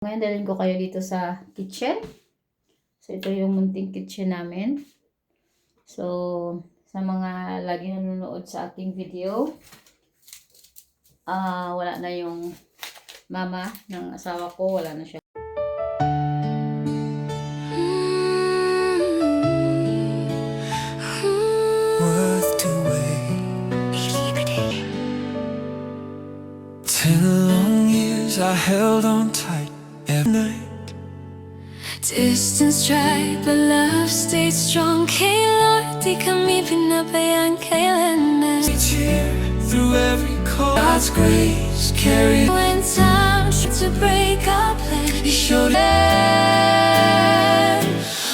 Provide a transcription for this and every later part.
Ngayon, dalhin ko kayo dito sa kitchen. So, ito yung munting kitchen namin. So, sa mga lagi nanonood sa aking video, wala na yung mama ng asawa ko. Wala na siya. Worth to wait. 10 long years I held on tight every night. Distance tried, but love stayed strong. Kay Lord, di kami pinabayaan kailan na. Each year, through every call, God's grace carried. When time tried to break our plan, He showed it.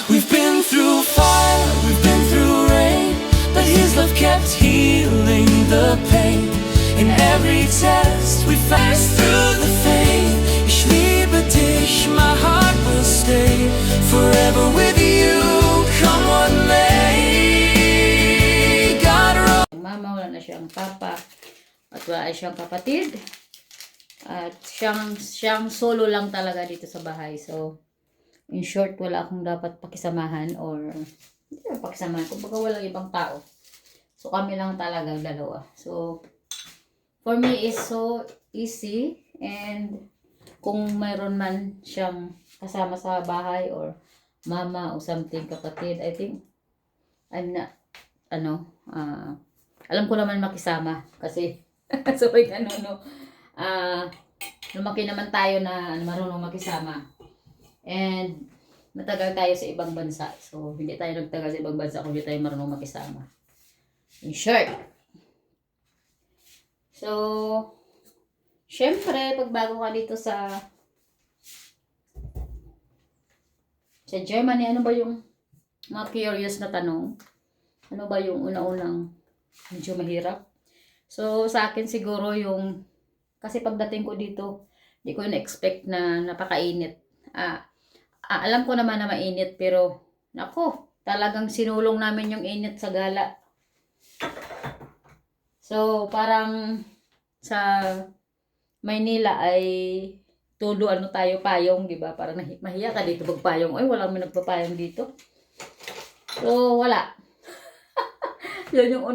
We've been through fire, we've been through rain, but His love kept healing the pain. In every test we faced through the faith, ich liebe dich, my heart will stay forever with you, come what may. God wrote. Mama, wala na siyang papa. At wala siyang kapatid. At siyang solo lang talaga dito sa bahay. So, in short, wala akong dapat pakisamahan or hindi na pakisamahan. Kumbaga walang ibang tao. So, kami lang talaga dalawa. So, for me is so easy, and kung mayroon man siyang kasama sa bahay or mama o something, kapatid, I think I'm not, alam ko naman makisama kasi so ganun, no. Lumaki naman tayo na marunong makisama, and matagal tayo sa ibang bansa, so hindi tayo nagtagal sa ibang bansa kung hindi tayo marunong makisama, in short. So, syempre, pag bago ka dito sa Germany, ano ba yung mga curious na tanong? Ano ba yung una-unang medyo mahirap? So, sa akin siguro yung, kasi pagdating ko dito, hindi ko na-expect na napakainit. Alam ko naman na mainit, pero, nako, talagang sinulong namin yung init sa gala. So, parang sa Maynila ay todo tayo payong, di ba? Parang mahiya ka dito magpayong. Ay, walang may nagpapayong dito. So, wala. Yun yung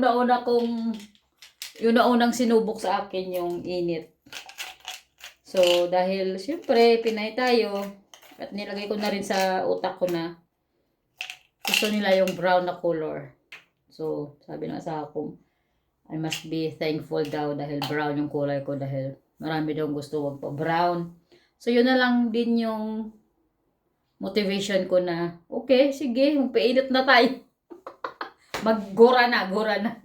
unang sinubok sa akin yung init. So, dahil syempre, Pinay tayo, at nilagay ko na rin sa utak ko na gusto nila yung brown na color. So, sabi ng asawa ko, I must be thankful daw dahil brown yung kulay ko, dahil marami daw gusto wag pa brown. So, yun na lang din yung motivation ko na, okay, sige, magpainit na tayo. Maggora na, gora na.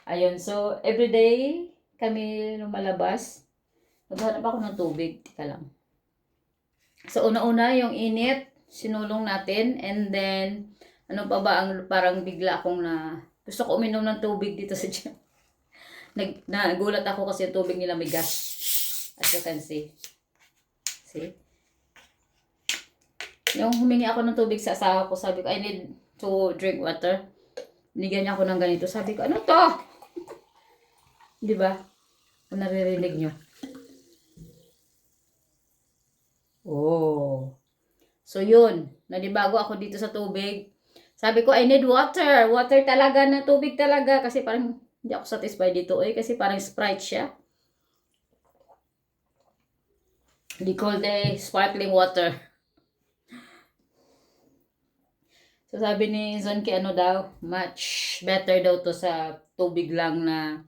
Ayun, so, everyday kami lumalabas. Maghanap ako ng tubig. Tika lang. So, una-una yung init, sinulong natin, and then, ano pa ba, ang parang bigla akong gusto ko uminom ng tubig dito sa gym. Nagulat ako kasi yung tubig nila may gas. As you can see. See? Yung humingi ako ng tubig sa asawa ko, sabi ko, I need to drink water. Binigyan niya ako ng ganito. Sabi ko, ano to? Di ba? Kung naririnig nyo. Oh. So, yun. Nalibago ako dito sa tubig. Sabi ko, I need water. Water talaga, na tubig talaga. Kasi parang hindi ako satisfied dito. Kasi parang Sprite siya. They call the sparkling water. So, sabi ni Zonky, ano daw, much better daw to sa tubig lang na,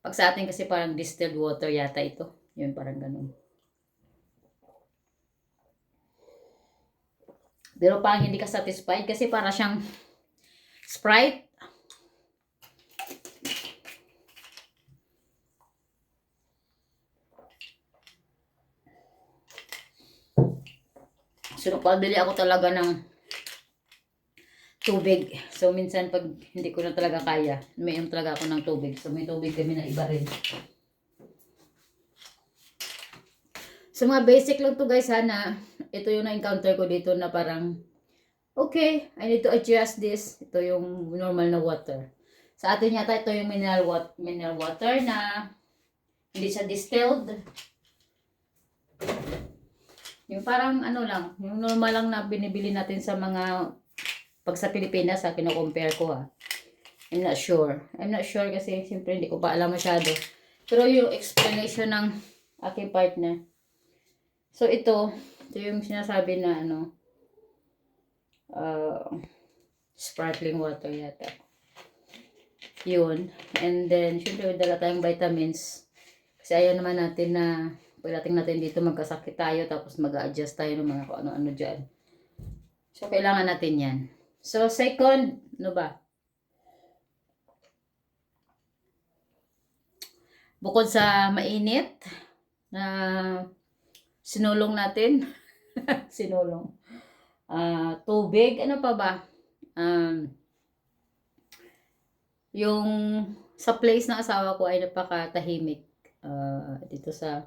pag sa atin kasi parang distilled water yata ito. Yun, parang ganun. Pero parang hindi ka satisfied kasi para siyang Sprite. So, napabili ako talaga ng tubig. So, minsan pag hindi ko na talaga kaya, mayroon talaga ako ng tubig. So, may tubig kami na iba rin. So, mga basic lang to guys, sana. Ito yung na-encounter ko dito na parang, okay, I need to adjust this. Ito yung normal na water. Sa atin yata, ito yung mineral water na hindi siya distilled. Yung parang ano lang, yung normal lang na binibili natin sa mga, pag sa Pilipinas ha, kino-compare ko ha. I'm not sure. I'm not sure kasi siyempre hindi ko pa alam masyado. Pero yung explanation ng aking partner. So ito yung sinasabi na ano, sparkling water yata. Yun. And then, syempre dala tayong vitamins. Kasi ayaw naman natin na pagdating natin dito magkasakit tayo tapos mag-a-adjust tayo ng mga kung ano-ano dyan. So, kailangan natin yan. So, second, ano ba? Bukod sa mainit na sinulong natin, sinulong, tubig, ano pa ba? Yung sa place ng asawa ko ay napakatahimik. Dito sa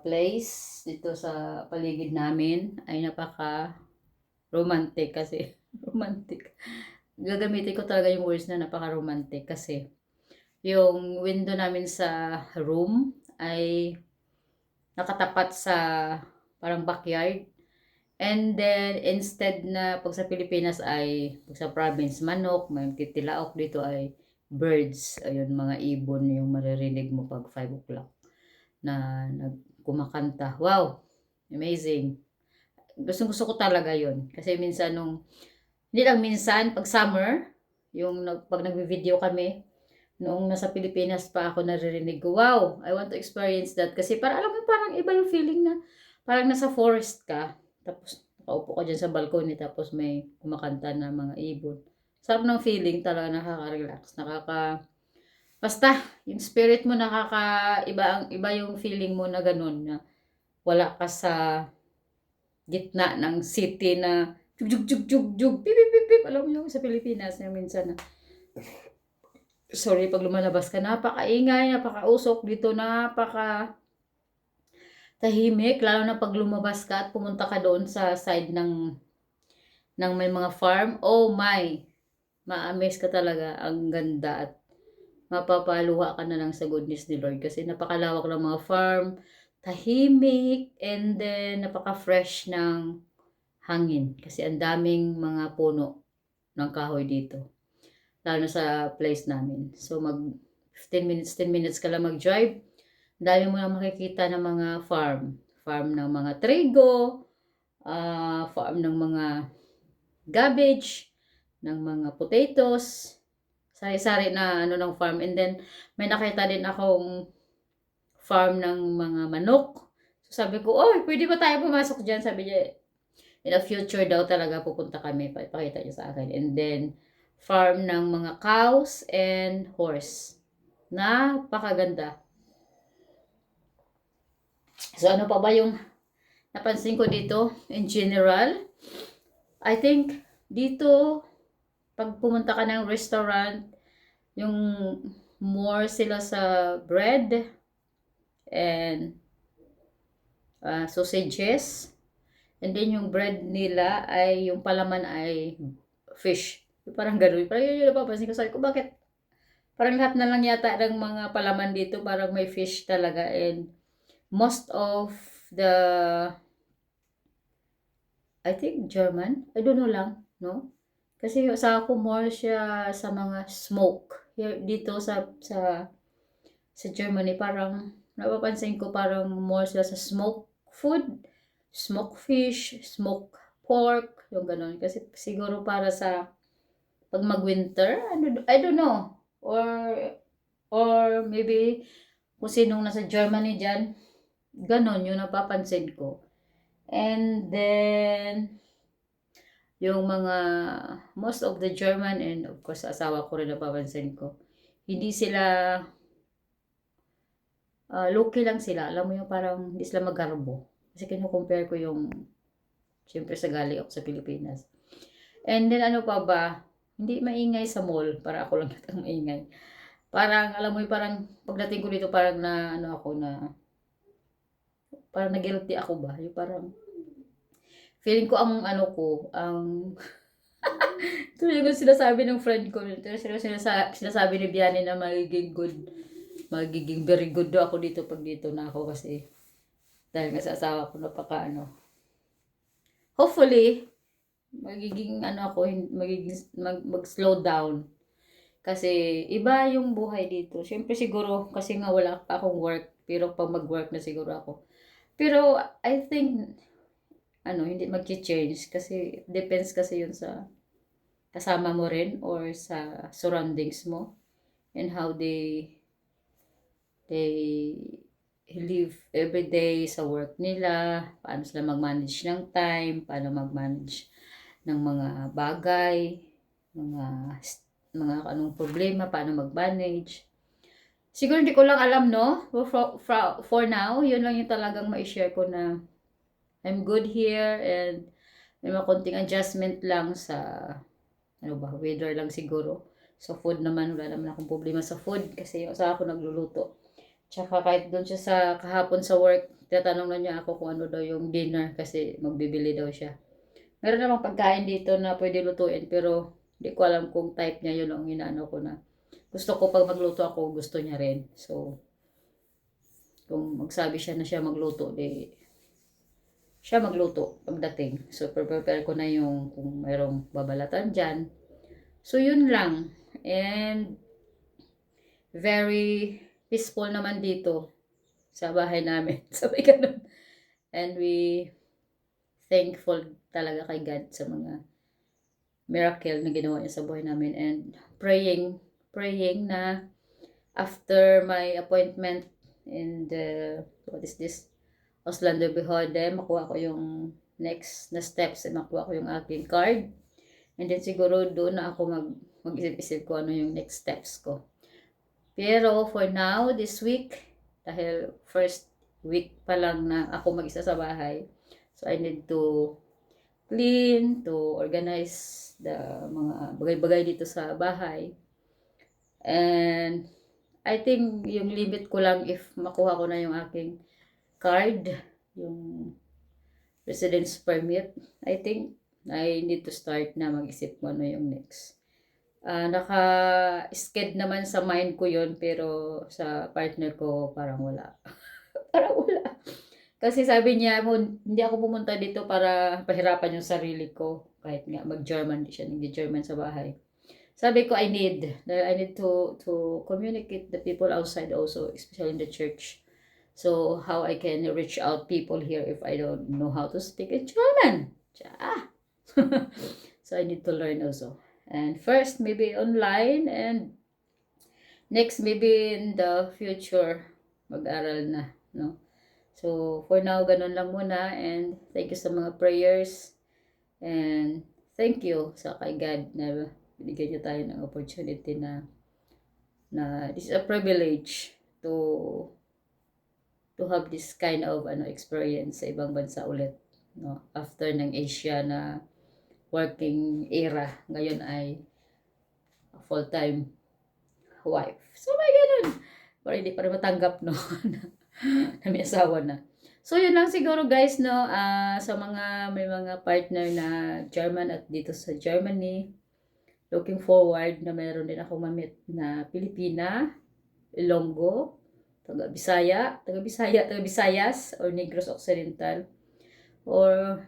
place, dito sa paligid namin ay napaka romantic kasi romantic. Gagamitin ko talaga yung words na napaka romantic kasi yung window namin sa room ay nakatapat sa parang backyard. And then, instead na pag sa Pilipinas ay, pag sa province, manok, may titilaok, dito ay birds. Ayun, mga ibon yung maririnig mo pag 5 o'clock na kumakanta. Wow! Amazing! Gusto ko talaga yun. Kasi minsan hindi lang minsan, pag summer, pag nag-video kami, noong nasa Pilipinas pa ako naririnig ko, wow! I want to experience that. Kasi alam mo, parang iba yung feeling na, parang nasa forest ka. Tapos, nakaupo ka dyan sa balcony, tapos may kumakanta na mga ibon. Sarap ng feeling talaga, nakaka-relax, basta, yung spirit mo iba yung feeling mo na ganun, na wala ka sa gitna ng city na jug, pip, pip, pip, pip. Alam mo yung sa Pilipinas, na minsan na, sorry, pag lumalabas ka, napakaingay, napakausok dito, tahimik, lalo na pag lumabas ka at pumunta ka doon sa side ng may mga farm. Oh my! Ma-amaze ka talaga. Ang ganda at mapapaluha ka na lang sa goodness ni Lord kasi napakalawak ng mga farm, tahimik, and then napaka-fresh ng hangin kasi ang daming mga puno ng kahoy dito. Lalo sa place namin. So 10 minutes ka lang mag-drive. Dahil mo na makikita ng mga farm ng mga trigo, farm ng mga cabbage, ng mga potatoes, sari-sari na ng farm. And then, may nakita din akong farm ng mga manok. So, sabi ko, pwede ba tayo pumasok dyan? Sabi niya, in the future daw talaga pupunta kami, pakita niya sa akin. And then, farm ng mga cows and horse. Napakaganda. So, ano pa ba yung napansin ko dito? In general, I think dito, pag pumunta ka ng restaurant, yung more sila sa bread and sausages. And then yung bread nila ay, yung palaman ay fish. Parang gano'n. Parang yun yung napapansin ko. Sabi ko, bakit? Parang lahat na lang yata ng mga palaman dito, parang may fish talaga. And most of the, I think German, I don't know lang, no? Kasi sa ako more siya sa mga smoke. Here, dito sa Germany, parang napapansin ko parang more sila sa smoke food, smoke fish, smoke pork, yung gano'n. Kasi siguro para sa pag mag-winter, I don't know. Or maybe kung sinong nasa Germany dyan, ganon yung napapansin ko. And then, yung mga, most of the German, and of course, asawa ko rin napapansin ko, hindi sila, low-key lang sila. Alam mo yung parang hindi sila magarbo. Kasi kinu-compare ko yung, syempre sa galing ako sa Pilipinas. And then, ano pa ba? Hindi maingay sa mall. Para ako lang natang maingay. Parang, alam mo yung parang, pagdating ko dito, parang parang na-guilty ako ba? Yung parang, feeling ko ang ito yung sinasabi ng friend ko. Ito yung sinasabi ni Biani na magiging very good daw ako dito pag dito na ako kasi Dahil nga sa asawa ko hopefully, magiging mag-slow down. Kasi iba yung buhay dito. Siyempre siguro, kasi nga wala pa akong work, pero pag mag-work na siguro ako. Pero I think, hindi mag-change kasi depends kasi yun sa kasama mo rin or sa surroundings mo and how they live every day sa work nila, paano sila mag-manage ng time, paano mag-manage ng mga bagay, mga anong problema, paano mag-manage. Siguro hindi ko lang alam, no? For now, yun lang yung talagang ma-share ko na I'm good here and may mga konting adjustment lang sa weather lang siguro. So food naman, wala naman akong problema sa food kasi yung asawa ko nagluluto. Tsaka kahit doon siya sa kahapon sa work, tatanong na niya ako kung ano daw yung dinner kasi magbibili daw siya. Meron namang pagkain dito na pwede lutuin pero hindi ko alam kung type niya, yun ang inaano ko na. Gusto ko pag magluto ako, gusto niya rin. So, kung magsabi siya na siya magluto, siya magluto pagdating. So, prepare ko na yung kung mayroong babalatan dyan. So, yun lang. And, very peaceful naman dito sa bahay namin. Sabi ganun. And we thankful talaga kay God sa mga miracle na ginawa niya sa buhay namin. And praying na after my appointment in the, Oslander Bihode, makuha ko yung next na steps, makuha ko yung aking card. And then siguro doon na ako mag-isip-isip ko ano yung next steps ko. Pero for now, this week, dahil first week pa lang na ako mag-isa sa bahay, so I need to clean, to organize the mga bagay-bagay dito sa bahay. And I think yung limit ko lang if makuha ko na yung aking card, yung residence permit, I think I need to start na mag-isip mo ano yung next. Naka-sked naman sa mind ko yon pero sa partner ko parang wala. Parang wala. Kasi sabi niya, hindi ako pumunta dito para pahirapan yung sarili ko. Kahit nga mag-German, di siya nag-German sa bahay. Sabi ko, I need to communicate the people outside also, especially in the church. So, how I can reach out people here if I don't know how to speak in German. So, I need to learn also. And first, maybe online, and next, maybe in the future, mag-aral na, no? So, for now, ganun lang muna, and thank you sa mga prayers, and thank you sa kay God na binigyan niyo tayo ng opportunity na this is a privilege to have this kind of experience sa ibang bansa ulit, no? After ng Asia na working era, ngayon ay full-time wife. So, may ganun. Pero hindi pa rin matanggap, no? na may asawa na. So, yun lang siguro guys, no? Sa may mga partner na German at dito sa Germany, looking forward na meron din ako mamit na Pilipina, Ilonggo, taga Visayas, or Negros Occidental, or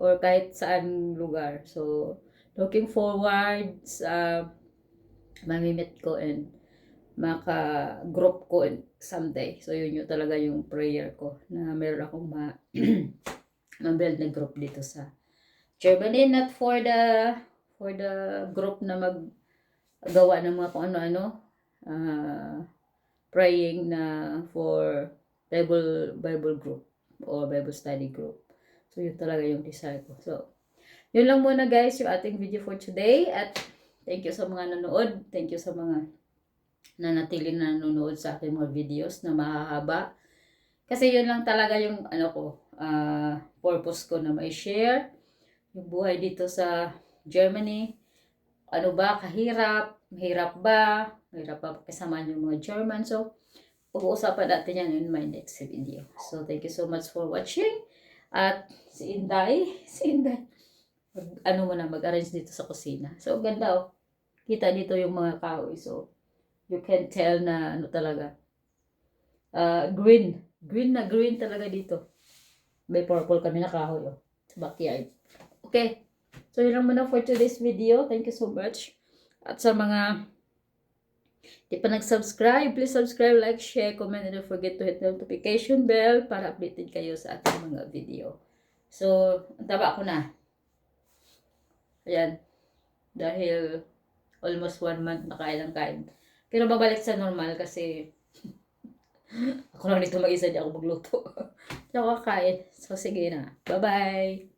kahit saan lugar. So, looking forward sa mamimit ko and maka-group ko someday. So, yun yung talaga yung prayer ko na meron akong ma-build na group dito sa Germany. Not for the group na maggawa ng mga kung ano-ano. Praying na for Bible group or Bible study group. So, yun talaga yung desire ko. So, yun lang muna guys yung ating video for today. At thank you sa mga nanood. Thank you sa mga nanatili na nanonood sa aking mga videos na mahahaba. Kasi yun lang talaga yung purpose ko na may share. Yung buhay dito sa Germany. Ano ba? Kahirap? Mahirap ba? Mahirap ba kasama yung mga German? So, pag-uusapan natin yan in my next video. So, thank you so much for watching. At si Inday, mag-arrange dito sa kusina. So, ganda oh. Kita dito yung mga kahoy. So, you can tell na talaga. Green Green na green talaga dito. May purple kami na kahoy sa backyard. Okay. So, yun lang muna for today's video. Thank you so much. At sa mga di pa nag-subscribe, please subscribe, like, share, comment, and don't forget to hit the notification bell para updated kayo sa ating mga video. So, ang taba ko na. Ayan. Dahil almost 1 month na kain. Pero babalik sa normal kasi ako lang dito mag-isa, di ako magluto. Hindi ako kakain. So, sige na. Bye-bye!